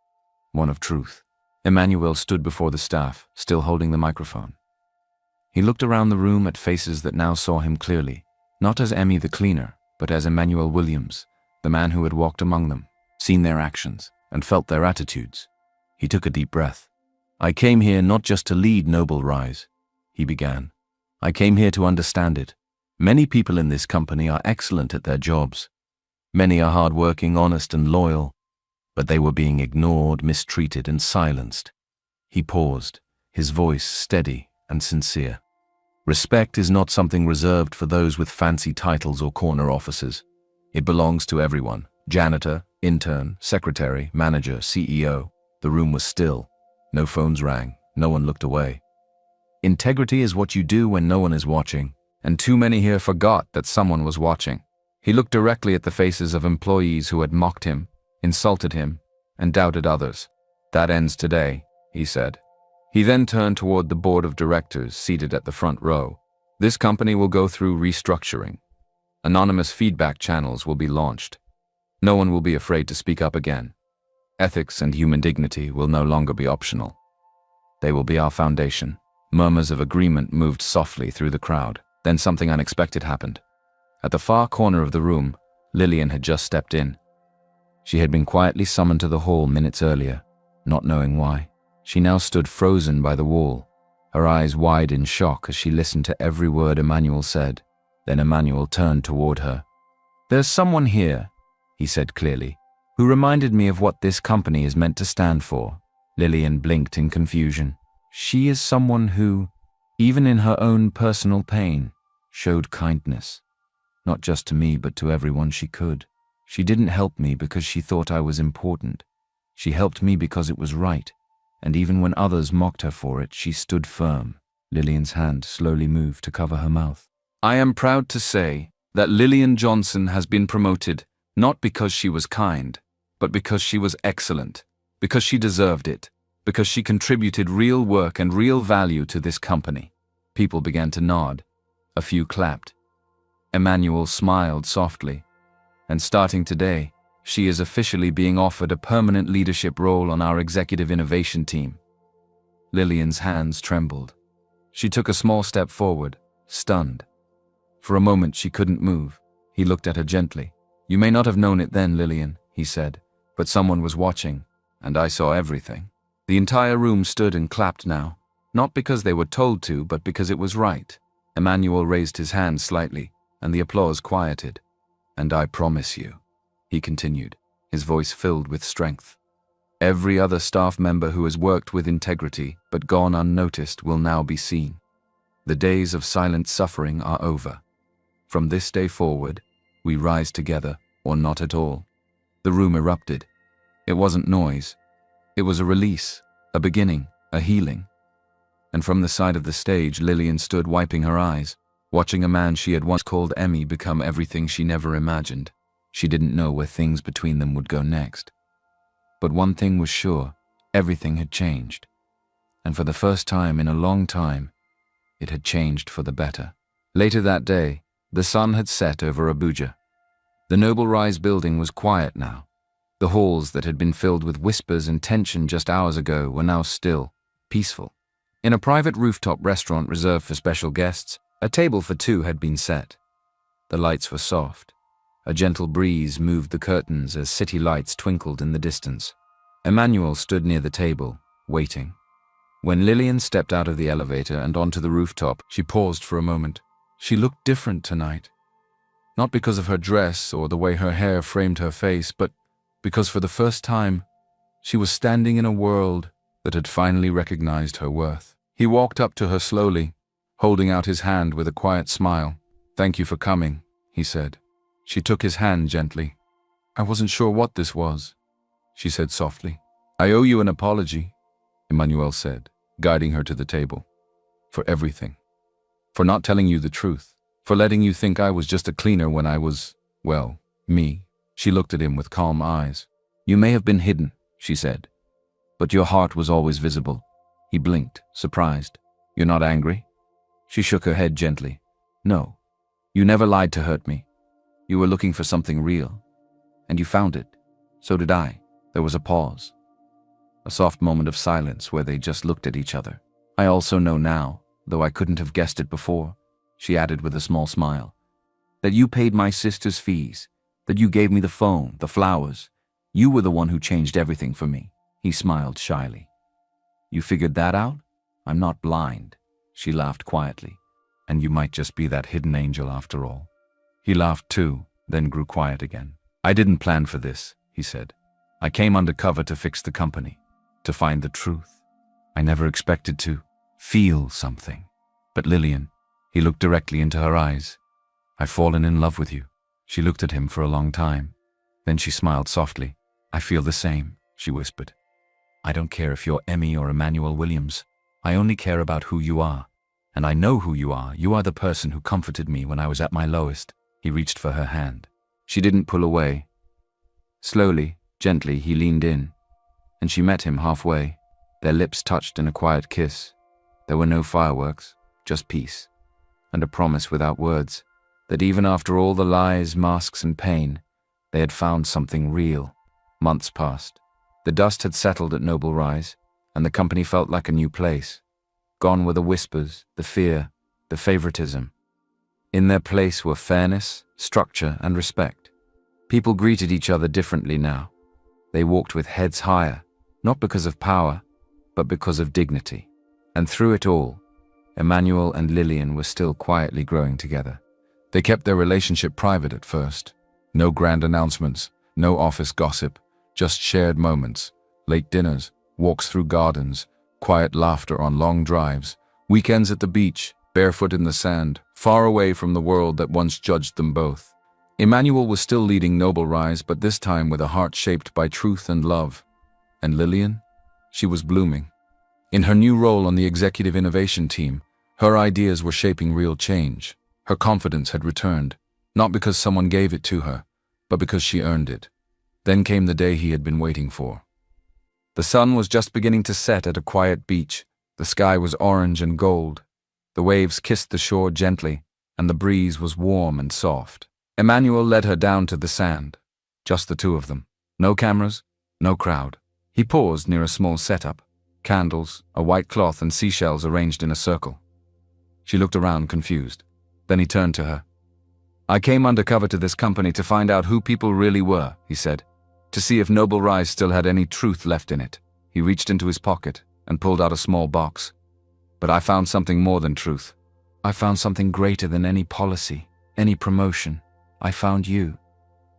one of truth. Emmanuel stood before the staff, still holding the microphone. He looked around the room at faces that now saw him clearly, not as Emmy the cleaner, but as Emmanuel Williams, the man who had walked among them, seen their actions, and felt their attitudes. He took a deep breath. "I came here not just to lead Noble Rise," he began. "I came here to understand it. Many people in this company are excellent at their jobs. Many are hardworking, honest, and loyal, but they were being ignored, mistreated, and silenced." He paused, his voice steady and sincere. "Respect is not something reserved for those with fancy titles or corner offices. It belongs to everyone. Janitor, intern, secretary, manager, CEO. The room was still. No phones rang. No one looked away. Integrity is what you do when no one is watching, and too many here forgot that someone was watching." He looked directly at the faces of employees who had mocked him, insulted him, and doubted others. "That ends today," he said. He then turned toward the board of directors seated at the front row. "This company will go through restructuring. Anonymous feedback channels will be launched. No one will be afraid to speak up again. Ethics and human dignity will no longer be optional. They will be our foundation." Murmurs of agreement moved softly through the crowd. Then something unexpected happened. At the far corner of the room, Lillian had just stepped in. She had been quietly summoned to the hall minutes earlier, not knowing why. She now stood frozen by the wall, her eyes wide in shock as she listened to every word Emmanuel said. Then Emmanuel turned toward her. "There's someone here," he said clearly, "who reminded me of what this company is meant to stand for." Lillian blinked in confusion. She is someone who, even in her own personal pain, showed kindness. Not just to me, but to everyone she could. She didn't help me because she thought I was important. She helped me because it was right. And even when others mocked her for it, she stood firm. Lillian's hand slowly moved to cover her mouth. "I am proud to say that Lillian Johnson has been promoted, not because she was kind, but because she was excellent, because she deserved it, because she contributed real work and real value to this company." People began to nod. A few clapped. Emmanuel smiled softly. "And starting today, she is officially being offered a permanent leadership role on our executive innovation team." Lillian's hands trembled. She took a small step forward, stunned. For a moment she couldn't move. He looked at her gently. "You may not have known it then, Lillian," he said, "but someone was watching, and I saw everything." The entire room stood and clapped now, not because they were told to, but because it was right. Emmanuel raised his hand slightly, and the applause quieted. "And I promise you," he continued, his voice filled with strength, "every other staff member who has worked with integrity but gone unnoticed will now be seen. The days of silent suffering are over. From this day forward, we rise together, or not at all." The room erupted. It wasn't noise. It was a release, a beginning, a healing. And from the side of the stage, Lillian stood wiping her eyes, watching a man she had once called Emmy become everything she never imagined. She didn't know where things between them would go next. But one thing was sure, everything had changed. And for the first time in a long time, it had changed for the better. Later that day, the sun had set over Abuja. The Noble Rise building was quiet now. The halls that had been filled with whispers and tension just hours ago were now still, peaceful. In a private rooftop restaurant reserved for special guests, a table for two had been set. The lights were soft. A gentle breeze moved the curtains as city lights twinkled in the distance. Emmanuel stood near the table, waiting. When Lillian stepped out of the elevator and onto the rooftop, she paused for a moment. She looked different tonight. Not because of her dress or the way her hair framed her face, but because for the first time, she was standing in a world that had finally recognized her worth. He walked up to her slowly, holding out his hand with a quiet smile. "Thank you for coming," he said. She took his hand gently. "I wasn't sure what this was," she said softly. "I owe you an apology," Emmanuel said, guiding her to the table. "For everything. For not telling you the truth. For letting you think I was just a cleaner when I was, well, me." She looked at him with calm eyes. "You may have been hidden," she said, "but your heart was always visible." He blinked, surprised. "You're not angry?" She shook her head gently. "No. You never lied to hurt me. You were looking for something real. And you found it. So did I." There was a pause. A soft moment of silence where they just looked at each other. "I also know now, though I couldn't have guessed it before," she added with a small smile, "that you paid my sister's fees, that you gave me the phone, the flowers. You were the one who changed everything for me." He smiled shyly. "You figured that out? I'm not blind." She laughed quietly. "And you might just be that hidden angel after all." He laughed too, then grew quiet again. "I didn't plan for this," he said. "I came undercover to fix the company, to find the truth. I never expected to feel something. But Lillian," he looked directly into her eyes, "I've fallen in love with you." She looked at him for a long time. Then she smiled softly. "I feel the same," she whispered. "I don't care if you're Emmy or Emmanuel Williams. I only care about who you are. And I know who you are. You are the person who comforted me when I was at my lowest." He reached for her hand. She didn't pull away. Slowly, gently, he leaned in, and she met him halfway. Their lips touched in a quiet kiss. There were no fireworks, just peace, and a promise without words, that even after all the lies, masks, and pain, they had found something real. Months passed. The dust had settled at Noble Rise, and the company felt like a new place. Gone were the whispers, the fear, the favoritism. In their place were fairness, structure, and respect. People greeted each other differently now. They walked with heads higher, not because of power, but because of dignity. And through it all, Emmanuel and Lillian were still quietly growing together. They kept their relationship private at first. No grand announcements, no office gossip, just shared moments, late dinners, walks through gardens, quiet laughter on long drives, weekends at the beach, barefoot in the sand, far away from the world that once judged them both. Emmanuel was still leading Noble Rise, but this time with a heart shaped by truth and love. And Lillian? She was blooming. In her new role on the executive innovation team, her ideas were shaping real change. Her confidence had returned, not because someone gave it to her, but because she earned it. Then came the day he had been waiting for. The sun was just beginning to set at a quiet beach. The sky was orange and gold. The waves kissed the shore gently, and the breeze was warm and soft. Emmanuel led her down to the sand. Just the two of them. No cameras, no crowd. He paused near a small setup. Candles, a white cloth, and seashells arranged in a circle. She looked around, confused. Then he turned to her. "I came undercover to this company to find out who people really were," he said. "To see if Noble Rise still had any truth left in it." He reached into his pocket and pulled out a small box. "But I found something more than truth. I found something greater than any policy, any promotion. I found you."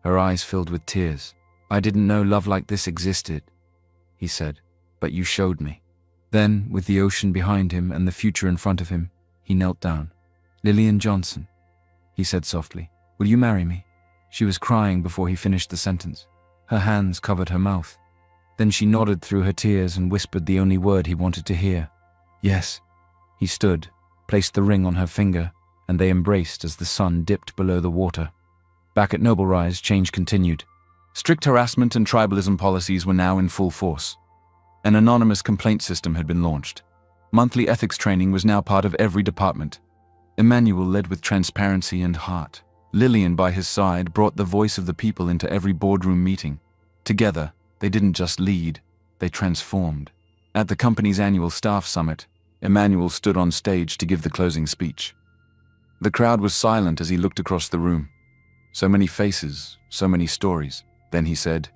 Her eyes filled with tears. "I didn't know love like this existed," he said, "but you showed me." Then, with the ocean behind him and the future in front of him, he knelt down. "Lillian Johnson," he said softly, "will you marry me?" She was crying before he finished the sentence. Her hands covered her mouth. Then she nodded through her tears and whispered the only word he wanted to hear. "Yes." He stood, placed the ring on her finger, and they embraced as the sun dipped below the water. Back at Noble Rise, change continued. Strict harassment and tribalism policies were now in full force. An anonymous complaint system had been launched. Monthly ethics training was now part of every department. Emmanuel led with transparency and heart. Lillian, by his side, brought the voice of the people into every boardroom meeting. Together, they didn't just lead, they transformed. At the company's annual staff summit, Emmanuel stood on stage to give the closing speech. The crowd was silent as he looked across the room. So many faces, so many stories. Then he said,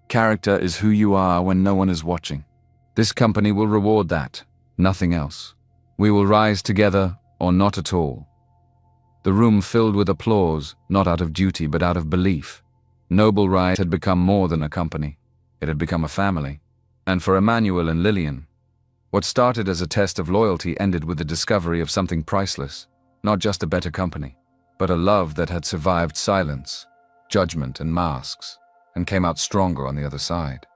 "Character is who you are when no one is watching. This company will reward that, nothing else. We will rise together or not at all." The room filled with applause, not out of duty but out of belief. Noble Rise had become more than a company. It had become a family. And for Emmanuel and Lillian, what started as a test of loyalty ended with the discovery of something priceless. Not just a better company, but a love that had survived silence, judgment, and masks, and came out stronger on the other side.